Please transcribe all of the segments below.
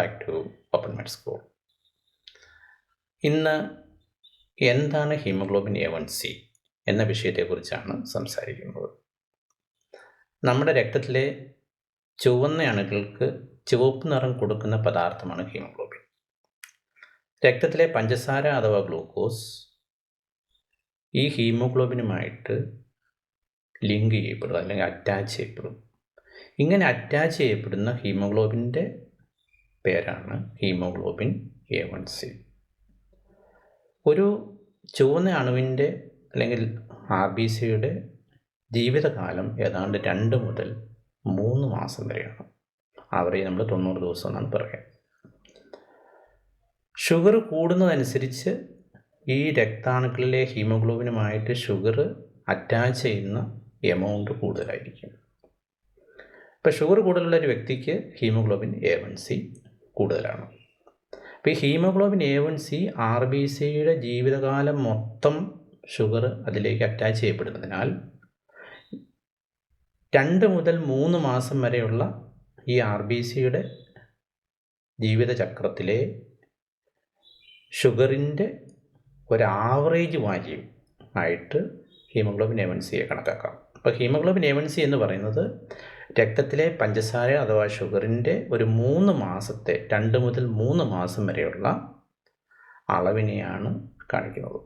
Back to Open Med school. ഇന്ന് എന്താണ് haemoglobin A1C എന്ന വിഷയത്തെക്കുറിച്ചാണ് സംസാരിക്കുന്നത്. നമ്മുടെ രക്തത്തിലെ ചുവന്ന അണുക്കൾക്ക് ചുവപ്പ് നിറം കൊടുക്കുന്ന പദാർത്ഥമാണ് ഹീമോഗ്ലോബിൻ. രക്തത്തിലെ പഞ്ചസാര അഥവാ ഗ്ലൂക്കോസ് ഈ ഹീമോഗ്ലോബിനുമായിട്ട് ലിങ്ക് ചെയ്യപ്പെടും അല്ലെങ്കിൽ അറ്റാച്ച് ചെയ്യപ്പെടും. ഇങ്ങനെ അറ്റാച്ച് ചെയ്യപ്പെടുന്ന ഹീമോഗ്ലോബിൻ്റെ പേരാണ് ഹീമോഗ്ലോബിൻ A1C. ഒരു ചുവന്ന അണുവിൻ്റെ അല്ലെങ്കിൽ RBCയുടെ ജീവിതകാലം ഏതാണ്ട് 2 മുതൽ 3 മാസം വരെയാണ്. ആവറേജ് നമ്മൾ 90 ദിവസം എന്നാണ് പറയുക. ഷുഗർ കൂടുന്നതനുസരിച്ച് ഈ രക്താണുക്കളിലെ ഹീമോഗ്ലോബിനുമായിട്ട് ഷുഗർ അറ്റാച്ച് ചെയ്യുന്ന എമൗണ്ട് കൂടുതലായിരിക്കും. ഇപ്പോൾ ഷുഗർ കൂടുതലുള്ള ഒരു വ്യക്തിക്ക് ഹീമോഗ്ലോബിൻ A1C കൂടുതലാണ്. അപ്പോൾ ഈ ഹീമോഗ്ലോബിൻ A1C RBCയുടെ ജീവിതകാലം മൊത്തം ഷുഗർ അതിലേക്ക് അറ്റാച്ച് ചെയ്യപ്പെടുന്നതിനാൽ 2 മുതൽ 3 മാസം വരെയുള്ള ഈ RBCയുടെ ജീവിതചക്രത്തിലെ ഷുഗറിൻ്റെ ഒരു ആവറേജ് വാല്യൂ ആയിട്ട് ഹീമോഗ്ലോബിൻ A1Cയെ കണക്കാക്കാം. അപ്പോൾ ഹീമോഗ്ലോബിൻ A1C എന്ന് പറയുന്നത് രക്തത്തിലെ പഞ്ചസാര അഥവാ ഷുഗറിൻ്റെ ഒരു 3 മാസത്തെ 2 മുതൽ 3 മാസം വരെയുള്ള അളവിനെയാണ് കാണിക്കുന്നത്.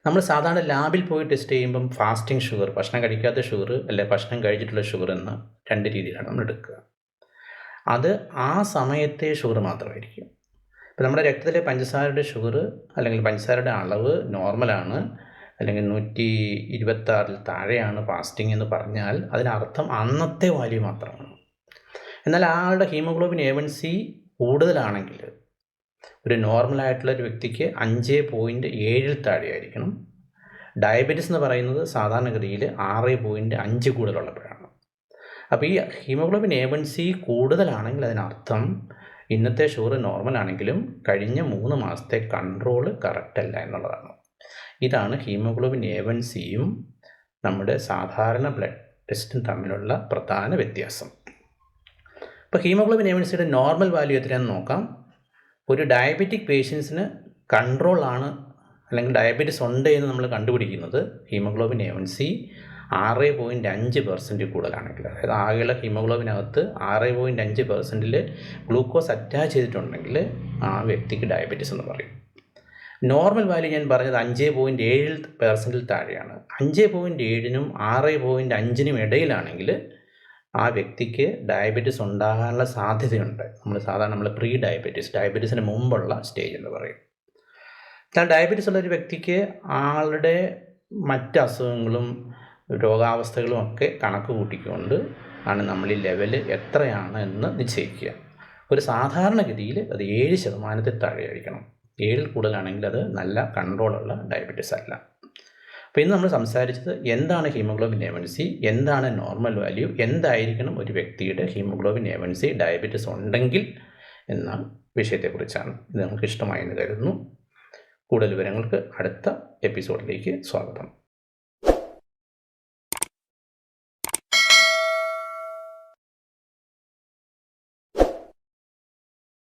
നമ്മൾ സാധാരണ ലാബിൽ പോയി ടെസ്റ്റ് ചെയ്യുമ്പം ഫാസ്റ്റിംഗ് ഷുഗർ, ഭക്ഷണം കഴിക്കാത്ത ഷുഗർ അല്ലെ ഭക്ഷണം കഴിച്ചിട്ടുള്ള ഷുഗർ എന്ന 2 രീതിയിലാണ് നമ്മൾ എടുക്കുക. അത് ആ സമയത്തെ ഷുഗർ മാത്രമായിരിക്കും. ഇപ്പോൾ നമ്മുടെ രക്തത്തിലെ പഞ്ചസാരയുടെ ഷുഗർ അല്ലെങ്കിൽ പഞ്ചസാരയുടെ അളവ് നോർമലാണ് അല്ലെങ്കിൽ 126 താഴെയാണ് ഫാസ്റ്റിംഗ് എന്ന് പറഞ്ഞാൽ അതിനർത്ഥം അന്നത്തെ വാല്യൂ മാത്രമാണ്. എന്നാൽ ആളുടെ ഹീമോഗ്ലോബിൻ A1C കൂടുതലാണെങ്കിൽ ഒരു നോർമലായിട്ടുള്ള ഒരു വ്യക്തിക്ക് 5.7 താഴെയായിരിക്കണം. ഡയബറ്റീസ് എന്ന് പറയുന്നത് സാധാരണഗതിയിൽ 6.5 കൂടുതലുള്ളപ്പോഴാണ്. അപ്പോൾ ഈ ഹീമോഗ്ലോബിൻ A1C കൂടുതലാണെങ്കിൽ അതിനർത്ഥം ഇന്നത്തെ ഷുഗർ നോർമലാണെങ്കിലും കഴിഞ്ഞ 3 മാസത്തെ കൺട്രോൾ കറക്റ്റല്ല എന്നുള്ളതാണ്. ഇതാണ് ഹീമോഗ്ലോബിൻ A1Cയും നമ്മുടെ സാധാരണ ബ്ലഡ് ടെസ്റ്റും തമ്മിലുള്ള പ്രധാന വ്യത്യാസം. ഇപ്പോൾ ഹീമോഗ്ലോബിൻ A1Cയുടെ നോർമൽ വാല്യൂ എത്രയാണെന്ന് നോക്കാം. ഒരു ഡയബറ്റിക് പേഷ്യൻസിന് കൺട്രോളാണ് അല്ലെങ്കിൽ ഡയബറ്റീസ് ഉണ്ട് എന്ന് നമ്മൾ കണ്ടുപിടിക്കുന്നത് ഹീമോഗ്ലോബിൻ A1C 6.5% കൂടുതലാണെങ്കിൽ, അതായത് ആകെയുള്ള ഹീമോഗ്ലോബിനകത്ത് 6.5% ഗ്ലൂക്കോസ് അറ്റാച്ച് ചെയ്തിട്ടുണ്ടെങ്കിൽ ആ വ്യക്തിക്ക് ഡയബറ്റീസ് എന്ന് പറയും. നോർമൽ വാല്യൂ ഞാൻ പറഞ്ഞത് 5.7% താഴെയാണ്. 5.7നും 6.5നും ഇടയിലാണെങ്കിൽ ആ വ്യക്തിക്ക് ഡയബറ്റീസ് ഉണ്ടാകാനുള്ള സാധ്യതയുണ്ട്. നമ്മൾ പ്രീ ഡയബറ്റീസിന് മുമ്പുള്ള സ്റ്റേജ് എന്ന് പറയും. എന്നാൽ ഡയബറ്റീസ് ഉള്ളൊരു വ്യക്തിക്ക് ആളുടെ മറ്റ് അസുഖങ്ങളും രോഗാവസ്ഥകളും ഒക്കെ കണക്ക് കൂട്ടിക്കൊണ്ട് ആണ് നമ്മൾ ഈ ലെവൽ എത്രയാണ് എന്ന് നിശ്ചയിക്കുക. ഒരു സാധാരണഗതിയിൽ അത് 7% താഴെയായിരിക്കണം. 7 കൂടുതലാണെങ്കിൽ അത് നല്ല കൺട്രോളുള്ള ഡയബറ്റീസ് അല്ല. അപ്പോൾ ഇന്ന് നമ്മൾ സംസാരിച്ചത് എന്താണ് ഹീമോഗ്ലോബിൻ A1C, എന്താണ് നോർമൽ വാല്യൂ, എന്തായിരിക്കണം ഒരു വ്യക്തിയുടെ ഹീമോഗ്ലോബിൻ A1C ഡയബറ്റീസ് ഉണ്ടെങ്കിൽ എന്ന വിഷയത്തെക്കുറിച്ചാണ്. ഇത് നിങ്ങൾക്ക് ഇഷ്ടമായെന്ന് കരുതുന്നു. കൂടുതൽ വിവരങ്ങൾക്ക് അടുത്ത എപ്പിസോഡിലേക്ക് സ്വാഗതം.